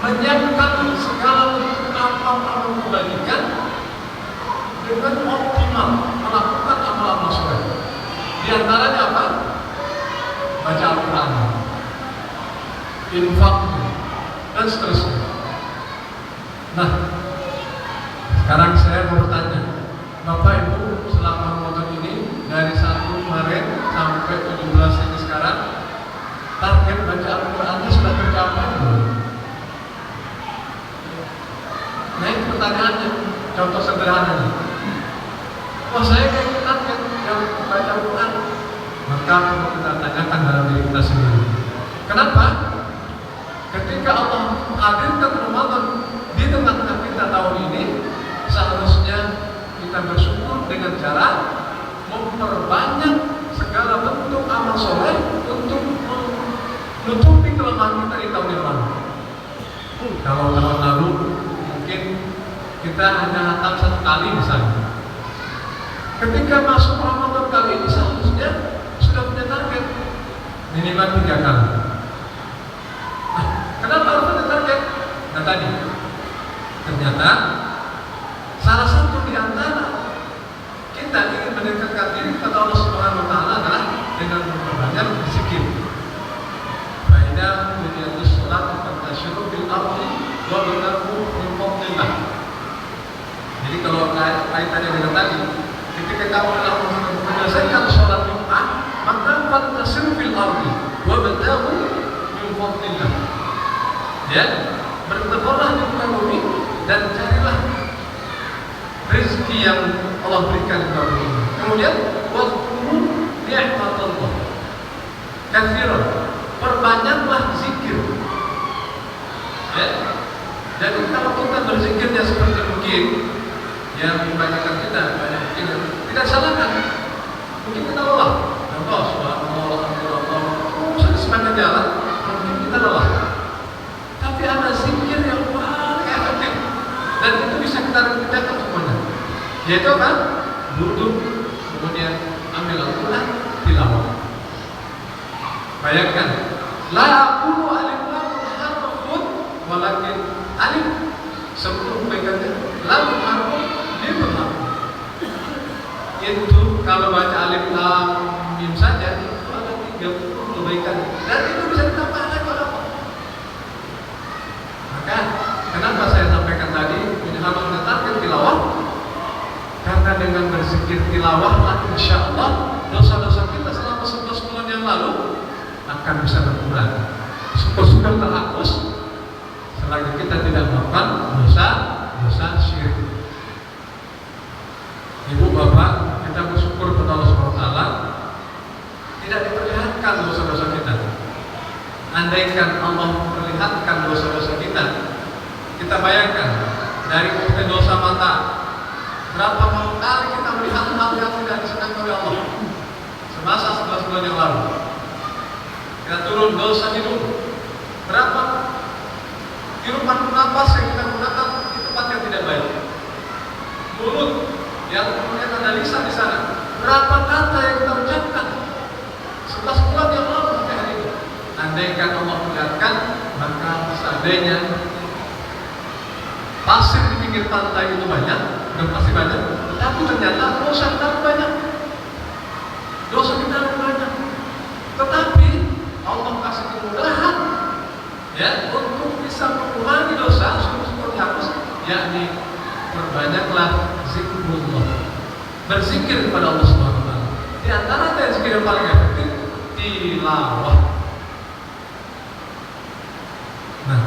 menyiapkan segala bentuk amal-amal kebaikan dengan optimal, melakukan amal-amal soleh. Di antaranya apa? Baca Al-Quran, infak, dan seterusnya. Nah, sekarang saya mau bertanya, Bapak Ibu selama Ramadan ini dari 1 Maret sampai 17 ini sekarang, target baca Al-Qurannya sudah tercapai belum? Nah itu pertanyaannya, contoh sederhananya. Wah saya kayak target yang baca Al-Quran. Maka perlu kita tanyakan dalam diri kita sendiri. Kenapa? Ketika Allah hadirkan Ramadan di tengah-tengah kita tahun ini, seharusnya kita bersyukur dengan cara memperbanyak segala bentuk amal soleh untuk menutupi kelemahan kita di tahun yang lalu. Kalau tahun lalu mungkin kita hanya hatam 1 kali misalnya. Ketika masuk Ramadan kali ini seharusnya sudah punya target minimal 3 kali. Kenapa harus punya target? Nah tadi ternyata salah satu di antara kita ingin mendekatkan diri kepada Allah Subhanahu wa taala adalah dengan memperbanyak zikir. Baina bunyatus salat fantashiru bil ardi wa banahu min fadlillah. Jadi kalau kaitannya dengan tadi, ketika kamu menyelesaikan sholat Jumat, maka fantashiru bil ardi wa banahu min fadlillah. Ya, bertebarlah di muka bumi dan carilah rezeki yang Allah berikan kepada kita. Kemudian wadhkuru ni'matallah katsiran, perbanyaklah zikir. Ya. Jadi kalau kita berzikirnya seperti mungkin yang kebanyakan kita banyak mungkin tidak salahkan. Mungkin kita lelah. Contoh subhanallah, alhamdulillah, sudah sepanjang jalan mungkin kita lelah. Tapi ada zikir yang paling efektif dan itu bisa kita kerjakan semuanya. Yaitu apa? Duduk, kemudian ambil Al-Quran, tilawah. Bayangkan, la aqulu alif lam harfun walakin alif sebelum baiknya lam harfun mim harfun. Itu kalau baca alif lam mim saja itu ada 30 kebaikan dan itu bisa ditambah lagi pada Allah. Maka kenapa saya sampaikan tadi ini harus menetapkan tilawah? Karena dengan berzikir tilawah, insya Allah dosa-dosa kita selama 11 bulan yang lalu akan bisa berkurang, syukur-syukur terhapus selagi kita tidak melakukan dosa syirik. Ibu bapak, kita bersyukur kepada Allah SWT tidak diperlihatkan dosa-dosa kita. Andaikan Allah memperlihatkan dosa-dosa kita, kita bayangkan dari dosa mata, berapa kali kita melihat hal yang tidak disenangi oleh Allah semasa 11 bulan yang lalu. Kita turun dosa hidung, berapa hirupan napas yang kita gunakan di tempat yang tidak baik. Mulut yang kemudian ada lisan di sana, berapa kata yang kita ucapkan 11 bulan yang lalu sampai hari ini. Andaikan Allah melihatkan, maka seandainya pasir di pinggir pantai itu banyak, dan pasti banyak, tapi ternyata dosa kita banyak. Dosa kita banyak. Tetapi Allah kasih kemudahan ya untuk bisa mengurangi dosa syukur dihapus, yakni perbanyaklah zikrullah, berzikir kepada Allah Subhanahu wa taala. Di antara zikir yang paling efektif tilawah. Nah,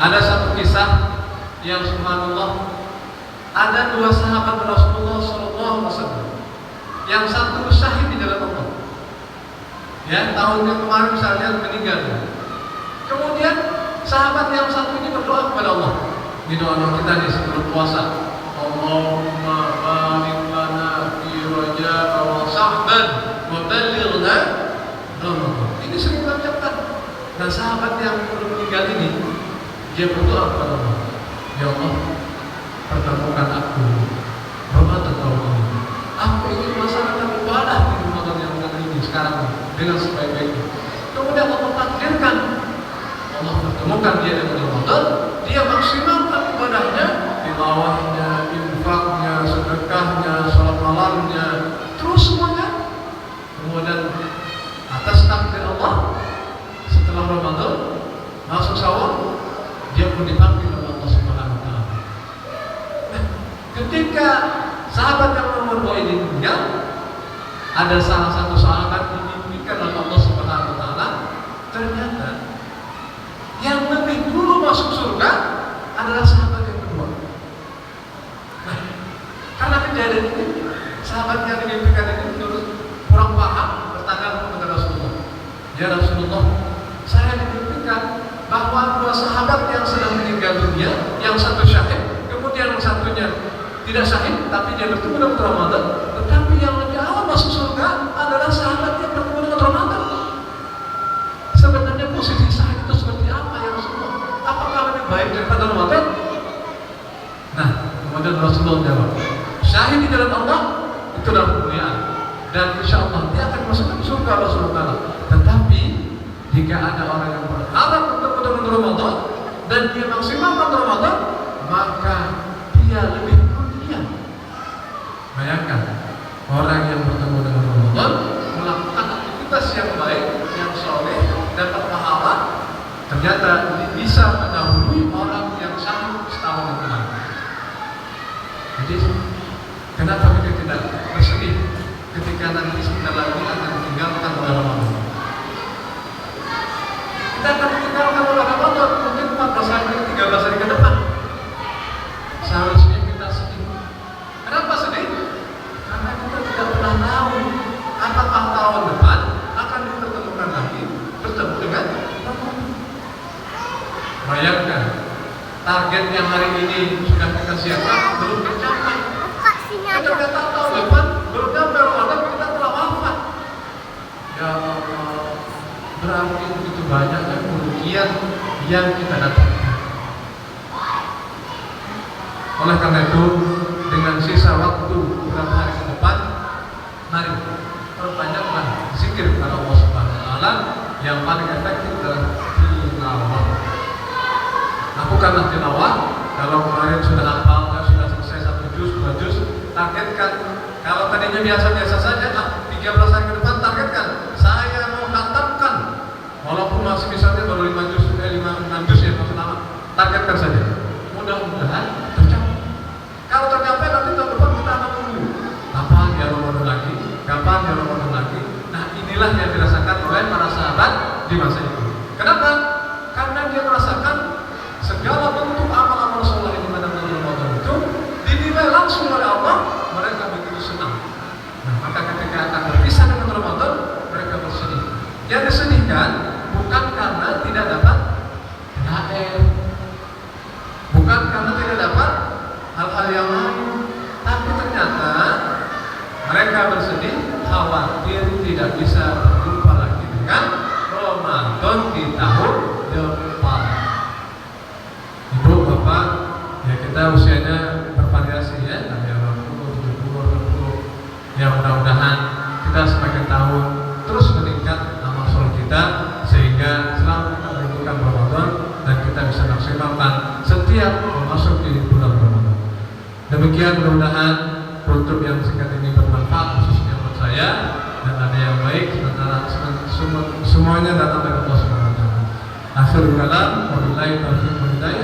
ada satu kisah yang subhanallah, ada 2 sahabat Rasulullah SAW. Yang satu syahid di jalan Allah. Ya, tahun yang kemarin misalnya meninggal. Kemudian sahabat yang satu ini berdoa kepada Allah. Di doa kita nih sebelum puasa, Allahumma barik lana fi raja'a wa sahban wa ballighna Ramadan. Ini sering kita ucapkan. Dan sahabat yang belum meninggal ini, dia berdoa kepada Allah, ya Allah, pertemukan aku Ramadan tahun ini. Aku ingin melaksanakan ibadah di Ramadan yang ini sekarang dengan sebaik-baiknya. Kemudian Allah takdirkan, Allah pertemukan dia dengan Ramadan. malam Ramadan, masuk sahur, dia pun dipanggil oleh Allah Subhanahu wa taala. Nah, ketika sahabat yang nomor 2 ini meninggal, ada salah satu sahabat yang dimimpikan oleh Allah Subhanahu wa taala, ternyata yang lebih dulu masuk surga adalah sahabat yang kedua. Nah, karena kejadian ini, sahabat yang dimimpikan ini terus kurang paham, bertanya kepada Rasulullah, "Ya Rasulullah, saya dimimpikan bahwa 2 sahabat yang sedang meninggal dunia, yang satu syahid, kemudian yang satunya tidak syahid, tapi dia bertemu dengan Ramadan, tetapi yang lebih awal masuk surga adalah sahabat yang bertemu dengan Ramadan. Sebenarnya posisi syahid itu seperti apa ya Rasulullah? Apakah lebih baik daripada Ramadan?" Nah, kemudian Rasulullah jawab, syahid di jalan Allah itu adalah kemuliaan, dan insya Allah dia akan masuk ke surga Rasulullah. Tetapi jika ada orang yang berharap bertemu dengan Ramadan dan dia maksimalkan Ramadan, maka dia lebih mulia. Bayangkan, orang yang bertemu dengan Ramadan melakukan aktivitas yang baik, yang soleh, dapat pahala, ternyata bisa mendahului orang yang sanggup setahun yang lalu. Jadi, kenapa kita tidak bersedih ketika nanti sebentar lagi akan ditinggalkan oleh Ramadan? Kita akan ditinggalkan oleh Ramadan mungkin 14 hari, 13 hari ke depan. Seharusnya kita sedih. Kenapa sedih? Karena kita tidak pernah tahu apakah tahun depan akan dipertemukan lagi bertemu dengan Ramadan. Bayangkan, target yang hari ini sudah kita siapkan belum tercapai. Kita sudah tahu tahun depan belum sampai Ramadan kita telah wafat. Ya Allah, berarti begitu banyaknya kerugian yang kita dapatkan. Oleh karena itu, dengan sisa waktu beberapa hari ke depan, mari perbanyaklah zikir kepada Allah Subhanahu wa taala. Yang paling efektif adalah tilawah. Lakukanlah tilawah. Kalau kemarin sudah hafal, sudah selesai 1 juz, 2 juz, targetkan. Kalau tadinya biasa-biasa saja, 13 hari ke depan targetkan. Saya mau khatamkan, walaupun masih misalnya baru 5 juz, 6 juz ya, masih lama. Targetkan saja. Mudah-mudahan tercapai. Kalau tercapai nanti tahun depan kita akan tunggu. Kapan ya Ramadan lagi? Kapan ya Ramadan lagi? Nah, inilah yang dirasakan oleh para sahabat di masa itu. Kenapa? Karena dia merasakan segala bentuk amal-amal soleh di mana Ramadan itu dinilai langsung oleh Allah, mereka begitu senang. Nah, maka ketika akan berpisah dengan Ramadan, mereka bersedih. Yang disedihkan bukan karena tidak dapat THR, bukan karena tidak dapat hal-hal yang lain, tapi ternyata mereka bersedih khawatir tidak bisa berjumpa lagi dengan Ramadan di tahun depan. Ibu, bapak, ya kita usianya bervariasi ya, ada yang 60, 70, 60. Ya mudah-mudahan kita semakin tahun terus meningkat amal soleh kita, sehingga selalu kita merindukan Ramadan dan kita bisa maksimalkan setiap memasuki bulan Ramadan. Demikian, mudah-mudahan untuk yang singkat ini bermanfaat khususnya buat saya, dan ada yang baik antara semuanya datang dari Allah Subhanahu wa taala. Akhirul kalam, wabillahi taufiq wal hidayah.